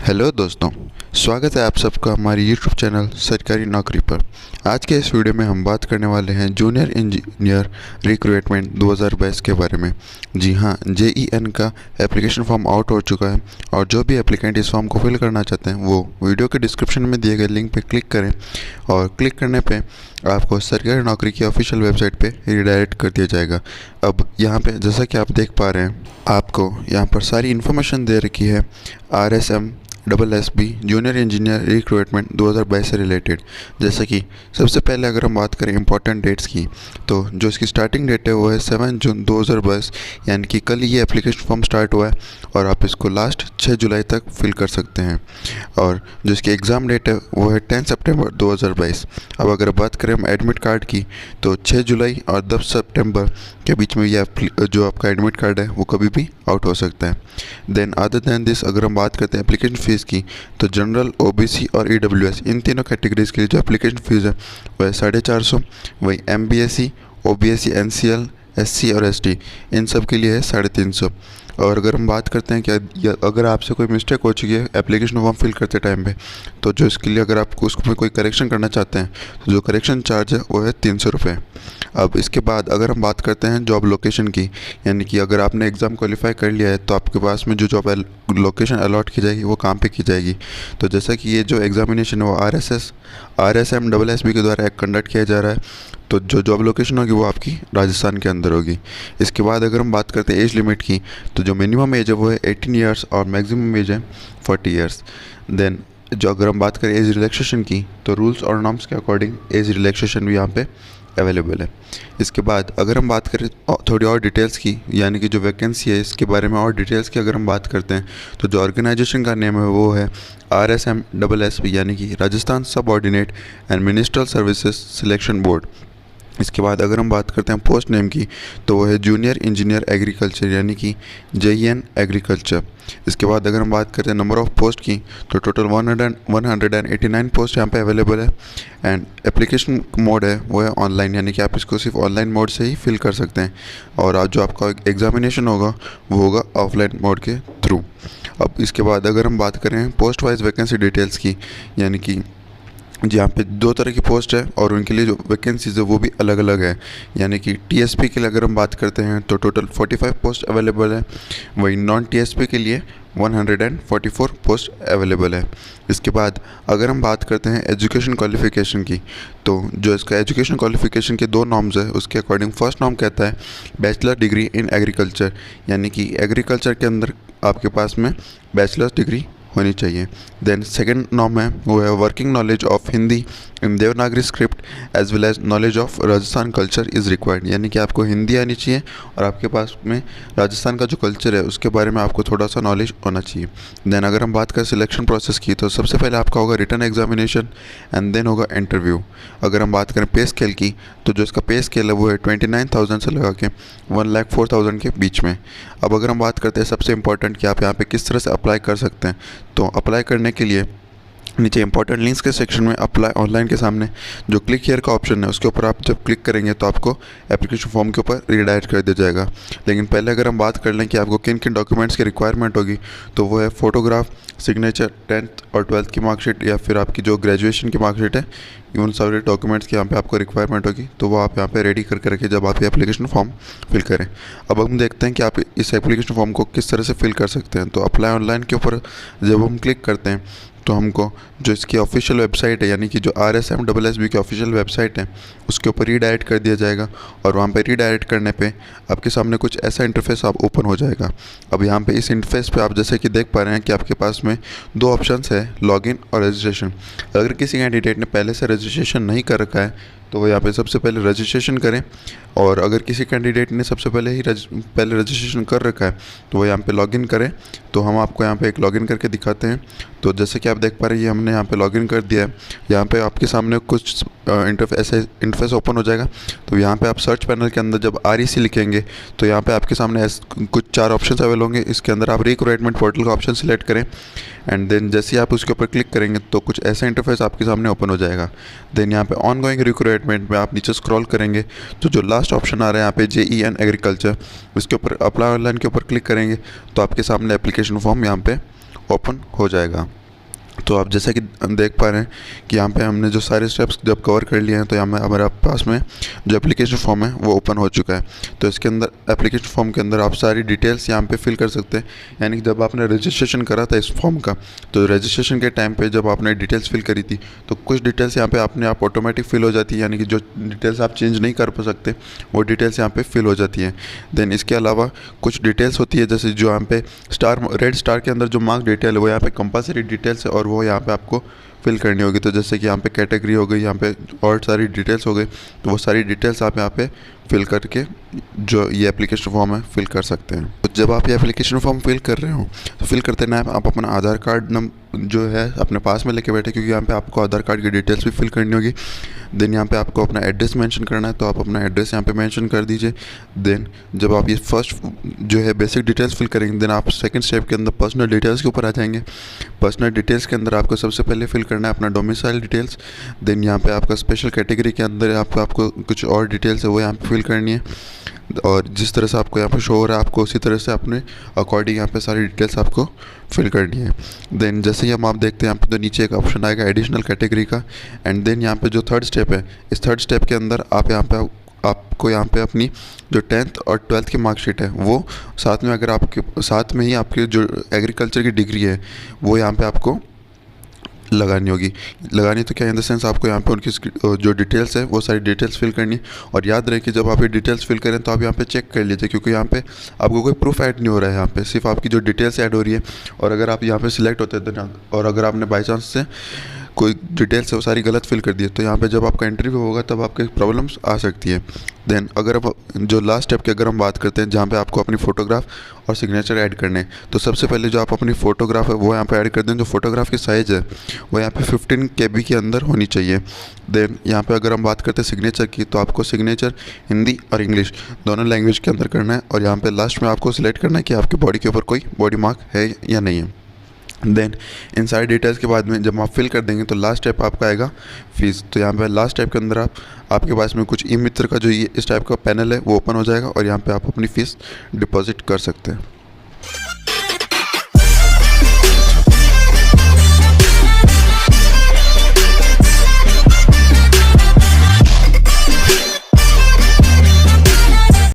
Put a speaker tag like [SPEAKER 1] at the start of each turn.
[SPEAKER 1] Hello दोस्तों, स्वागत है आप सबका हमारे यूट्यूब चैनल सरकारी नौकरी पर। आज के इस वीडियो में हम बात करने वाले हैं जूनियर इंजीनियर रिक्रूटमेंट 2022 के बारे में। जी हाँ, JEN का एप्लीकेशन फॉर्म आउट हो चुका है और जो भी एप्लीकेंट इस फॉर्म को फिल करना चाहते हैं वो वीडियो के डिस्क्रिप्शन में दिए गए लिंक पर क्लिक करें और क्लिक करने पर आपको सरकारी नौकरी की ऑफिशियल वेबसाइट पे रिडायरेक्ट कर दिया जाएगा। अब यहाँ पे जैसा कि आप देख पा रहे हैं, आपको यहाँ पर सारी इन्फॉर्मेशन दे रखी है RSMSSB जूनियर इंजीनियर रिक्रूटमेंट 2022 से रिलेटेड। जैसे कि सबसे पहले अगर हम बात करें इंपॉर्टेंट डेट्स की, तो जो इसकी स्टार्टिंग डेट है वो है 7 जून 2022, यानी कि कल ये एप्लीकेशन फॉर्म स्टार्ट हुआ है और आप इसको लास्ट 6 जुलाई तक फिल कर सकते हैं। और जो इसकी एग्ज़ाम डेट है वो है 10 सितंबर 2022। अब अगर बात करें हम एडमिट कार्ड की, तो 6 जुलाई और 10 सितंबर के बीच में ये जो आपका एडमिट कार्ड है वो कभी भी आउट हो सकता है। देन अदर दैन दिस अगर हम बात करते हैं एप्लीकेशन फ़ीस की, तो जनरल, OBC और EWS इन तीनों कैटेगरीज के लिए जो एप्लीकेशन फ़ीस है वह 450। वही MBSE, OBSE, NCL, SC और ST इन सब के लिए है 350। और अगर हम बात करते हैं कि अगर आपसे कोई मिस्टेक हो चुकी है एप्लीकेशन फॉर्म फिल करते टाइम पे, तो जो इसके लिए अगर आप उसमें कोई करेक्शन करना चाहते हैं तो जो करेक्शन चार्ज है वो है 300 रुपये। अब इसके बाद अगर हम बात करते हैं जॉब लोकेशन की, यानी कि अगर आपने एग्ज़ाम क्वालिफाई कर लिया है तो आपके पास में जो जॉब लोकेशन अलॉट की जाएगी वो कहाँ पे की जाएगी। तो जैसा कि ये जो एग्ज़ामिनेशन है वो RSMSSB के द्वारा कंडक्ट किया जा रहा है, तो जो जॉब लोकेशन होगी वो आपकी राजस्थान के अंदर होगी। इसके बाद अगर हम बात करते हैं एज लिमिट की, तो जो मिनिमम एज है वो है 18 ईयर्स और मैक्सिमम एज है 40 ईयर्स। देन जो अगर हम बात करें एज रिलैक्सेशन की, तो रूल्स और नॉर्म्स के अकॉर्डिंग एज रिलैक्सेशन भी यहाँ पे अवेलेबल है। इसके बाद अगर हम बात करें थोड़ी और डिटेल्स की, यानी कि जो वैकेंसी है इसके बारे में और डिटेल्स की अगर हम बात करते हैं, तो जो ऑर्गेनाइजेशन का नेम है वो है RSMSSB, यानी कि Rajasthan subordinate and ministerial services selection board. इसके बाद अगर हम बात करते हैं पोस्ट नेम की, तो वो है जूनियर इंजीनियर एग्रीकल्चर, यानी कि JEN एग्रीकल्चर। इसके बाद अगर हम बात करते हैं नंबर ऑफ़ पोस्ट की, तो टोटल 189 पोस्ट यहाँ पे अवेलेबल है। एंड एप्लीकेशन मोड है वो है ऑनलाइन, यानी कि आप इसको सिर्फ ऑनलाइन मोड से ही फिल कर सकते हैं। और आज जो आपका एग्जामिनेशन होगा वो होगा ऑफलाइन मोड के थ्रू। अब इसके बाद अगर हम बात करें पोस्ट वाइज वैकेंसी डिटेल्स की, यानी कि यहाँ पे 2 तरह की पोस्ट है और उनके लिए जो वैकेंसीज है वो भी अलग अलग है। यानी कि TSP के लिए अगर हम बात करते हैं तो टोटल 45 पोस्ट अवेलेबल है। वही नॉन TSP के लिए 144 पोस्ट अवेलेबल है। इसके बाद अगर हम बात करते हैं एजुकेशन क्वालिफ़िकेशन की, तो जो इसका एजुकेशन क्वालिफ़िकेशन के 2 नॉर्म्स है उसके अकॉर्डिंग फर्स्ट नॉर्म कहता है बैचलर डिग्री इन एग्रीकल्चर, यानी कि एग्रीकल्चर के अंदर आपके पास में बैचलर्स डिग्री होनी चाहिए। देन सेकंड नॉर्म है वो है working knowledge of Hindi in Devanagari script as well as knowledge of Rajasthan culture is required, यानी कि आपको हिंदी आनी चाहिए और आपके पास में राजस्थान का जो कल्चर है उसके बारे में आपको थोड़ा सा नॉलेज होना चाहिए। देन अगर हम बात करें सिलेक्शन प्रोसेस की, तो सबसे पहले आपका होगा रिटन एग्जामिनेशन एंड देन होगा इंटरव्यू। अगर हम बात करें पे स्केल की, तो जो इसका पे स्केल है वो है 29,000 से लगा के 1,04,000 के बीच में। अब अगर हम बात करते हैं सबसे इंपॉर्टेंट कि आप यहाँ पे किस तरह से अप्लाई कर सकते हैं, तो अप्लाई करने के लिए नीचे इंपॉर्टेंट लिंक्स के सेक्शन में अप्लाई ऑनलाइन के सामने जो क्लिक हियर का ऑप्शन है उसके ऊपर आप जब क्लिक करेंगे तो आपको एप्लीकेशन फॉर्म के ऊपर रीडायरेक्ट कर दिया जाएगा। लेकिन पहले अगर हम बात कर लें कि आपको किन किन डॉक्यूमेंट्स की रिक्वायरमेंट होगी, तो वो है फ़ोटोग्राफ, सिग्नेचर, 10th और 12th की मार्कशीट या फिर आपकी जो ग्रेजुएशन की मार्कशीट है, उन सारे डॉक्यूमेंट्स की यहाँ पे आपको रिक्वायरमेंट होगी, तो वो आप यहाँ पे रेडी करके रखिए जब आप ये एप्लीकेशन फॉर्म फिल करें। अब हम देखते हैं कि आप इस एप्लीकेशन फॉर्म को किस तरह से फिल कर सकते हैं। तो अप्लाई ऑनलाइन के ऊपर जब हम क्लिक करते हैं तो हमको जो इसकी ऑफिशियल वेबसाइट है, यानी कि जो RSMSSB की ऑफिशियल वेबसाइट है उसके ऊपर रीडायरेक्ट कर दिया जाएगा और वहाँ पे रीडायरेक्ट करने पे आपके सामने कुछ ऐसा इंटरफेस आप ओपन हो जाएगा। अब यहाँ पे इस इंटरफेस पे आप जैसे कि देख पा रहे हैं कि आपके पास में 2 ऑप्शंस है, लॉगिन और रजिस्ट्रेशन। अगर किसी कैंडिडेट ने पहले से रजिस्ट्रेशन नहीं कर रखा है तो वो यहाँ पे सबसे पहले रजिस्ट्रेशन करें, और अगर किसी कैंडिडेट ने सबसे पहले ही पहले रजिस्ट्रेशन कर रखा है तो वो यहाँ पे लॉगिन करें। तो हम आपको यहाँ पे एक लॉगिन करके दिखाते हैं। तो जैसे कि आप देख पा रहे हैं हमने यहाँ पे लॉगिन कर दिया है। यहाँ पे आपके सामने कुछ इंटरफेस ओपन हो जाएगा। तो यहाँ पे आप सर्च पैनल के अंदर जब REC लिखेंगे तो यहाँ पे आपके सामने कुछ 4 ऑप्शन अवेलेबल होंगे। इसके अंदर आप रिक्रूटमेंट पोर्टल का ऑप्शन सिलेक्ट करें एंड देन जैसे ही आप उसके ऊपर क्लिक करेंगे तो कुछ ऐसा इंटरफेस आपके सामने ओपन हो जाएगा। देन यहाँ पे ऑनगोइंग रिक्रूटमेंट में आप नीचे स्क्रॉल करेंगे तो जो लास्ट ऑप्शन आ रहा है यहाँ पे JEN एग्रीकल्चर, उसके ऊपर अप्लाई ऑनलाइन के ऊपर क्लिक करेंगे तो आपके सामने एप्लीकेशन फॉर्म यहाँ पे ओपन हो जाएगा। तो आप जैसा कि देख पा रहे हैं कि यहाँ पे हमने जो सारे स्टेप्स जब कवर कर लिए हैं, तो यहाँ में हमारे पास में जो एप्लीकेशन फॉर्म है वो ओपन हो चुका है। तो इसके अंदर एप्लीकेशन फॉर्म के अंदर आप सारी डिटेल्स यहाँ पे फिल कर सकते हैं। यानी कि जब आपने रजिस्ट्रेशन करा था इस फॉर्म का, तो रजिस्ट्रेशन के टाइम पे जब आपने डिटेल्स फिल करी थी, तो कुछ डिटेल्स यहाँ पे अपने आप ऑटोमेटिक फिल हो जाती है। यानी कि जो डिटेल्स आप चेंज नहीं कर सकते वो डिटेल्स यहाँ पे फिल हो जाती है। देन इसके अलावा कुछ डिटेल्स होती है, जैसे जो यहाँ पे रेड स्टार के अंदर जो मार्क डिटेल है वो यहाँ पे कंपलसरी डिटेल्स है और वो यहाँ पे आपको फिल करनी होगी। तो जैसे कि यहाँ पे कैटेगरी हो गई, यहाँ पे और सारी डिटेल्स हो गई, तो वो सारी डिटेल्स आप यहाँ पे फिल करके जो ये एप्लीकेशन फॉर्म है फिल कर सकते हैं। तो जब आप ये एप्लीकेशन फॉर्म फिल कर रहे हो, तो फिल करते ना आप अपना आधार कार्ड जो है अपने पास में लेके बैठे, क्योंकि यहाँ पे आपको आधार कार्ड की डिटेल्स भी फिल करनी होगी। देन यहाँ पे आपको अपना एड्रेस मेंशन करना है, तो आप अपना एड्रेस यहाँ पे मेंशन कर दीजिए। देन जब आप ये फर्स्ट जो है बेसिक डिटेल्स फिल करेंगे, देन आप सेकंड स्टेप के अंदर पर्सनल डिटेल्स के ऊपर आ जाएंगे। पर्सनल डिटेल्स के अंदर आपको सबसे पहले फिल करना है अपना डोमिसाइल डिटेल्स। देन यहाँ पे आपका स्पेशल कैटेगरी के अंदर आपको कुछ और डिटेल्स है वो यहाँ पे फिल करनी है, और जिस तरह से आपको यहाँ पे शो हो रहा है आपको उसी तरह से अपने अकॉर्डिंग यहाँ पे सारी डिटेल्स आपको फिल करनी है। देन जैसे ही आप देखते हैं यहाँ पे तो नीचे एक ऑप्शन आएगा एडिशनल कैटेगरी का, एंड देन यहाँ पे जो थर्ड स्टेप है, इस थर्ड स्टेप के अंदर आपको यहाँ पे अपनी जो 10th और 12th की मार्कशीट है वो साथ में, अगर आपके साथ में ही आपके जो एग्रीकल्चर की डिग्री है वो यहाँ पे आपको लगानी होगी। लगानी तो क्या इन द सेंस आपको यहाँ पे उनकी जो डिटेल्स है वो सारी डिटेल्स फिल करनी। और याद रहे कि जब आप ये डिटेल्स फिल करें तो आप यहाँ पे चेक कर लीजिए, क्योंकि यहाँ पे आपको कोई प्रूफ ऐड नहीं हो रहा है, यहाँ पे सिर्फ आपकी जो डिटेल्स ऐड हो रही है। और अगर आप यहाँ पे सिलेक्ट होते हैं तो, और अगर आपने बाई चांस से कोई डिटेल्स है वो सारी गलत फिल कर दी है, तो यहाँ पे जब आपका इंटरव्यू होगा तब आपके प्रॉब्लम्स आ सकती है। देन अगर आप जो लास्ट स्टेप की अगर हम बात करते हैं, जहाँ पे आपको अपनी फ़ोटोग्राफ और सिग्नेचर ऐड करने हैं, तो सबसे पहले जो आप अपनी फ़ोटोग्राफ है वो यहाँ पे ऐड कर दें। जो फोटोग्राफ की साइज़ है वो यहाँ पे 15 KB के अंदर होनी चाहिए। देन यहाँ पे अगर हम बात करते हैं सिग्नेचर की, तो आपको सिग्नेचर हिंदी और इंग्लिश दोनों लैंग्वेज के अंदर करना है। और यहाँ पे लास्ट में आपको सिलेक्ट करना है कि आपकी बॉडी के ऊपर कोई बॉडी मार्क है या नहीं है। देन इन सारी डिटेल्स के बाद में जब आप फिल कर देंगे तो लास्ट स्टेप आपका आएगा फ़ीस। तो यहाँ पे लास्ट स्टेप के अंदर आपके पास में कुछ ई मित्र का जो ये इस टाइप का पैनल है वो ओपन हो जाएगा, और यहाँ पे आप अपनी फ़ीस डिपॉजिट कर सकते हैं।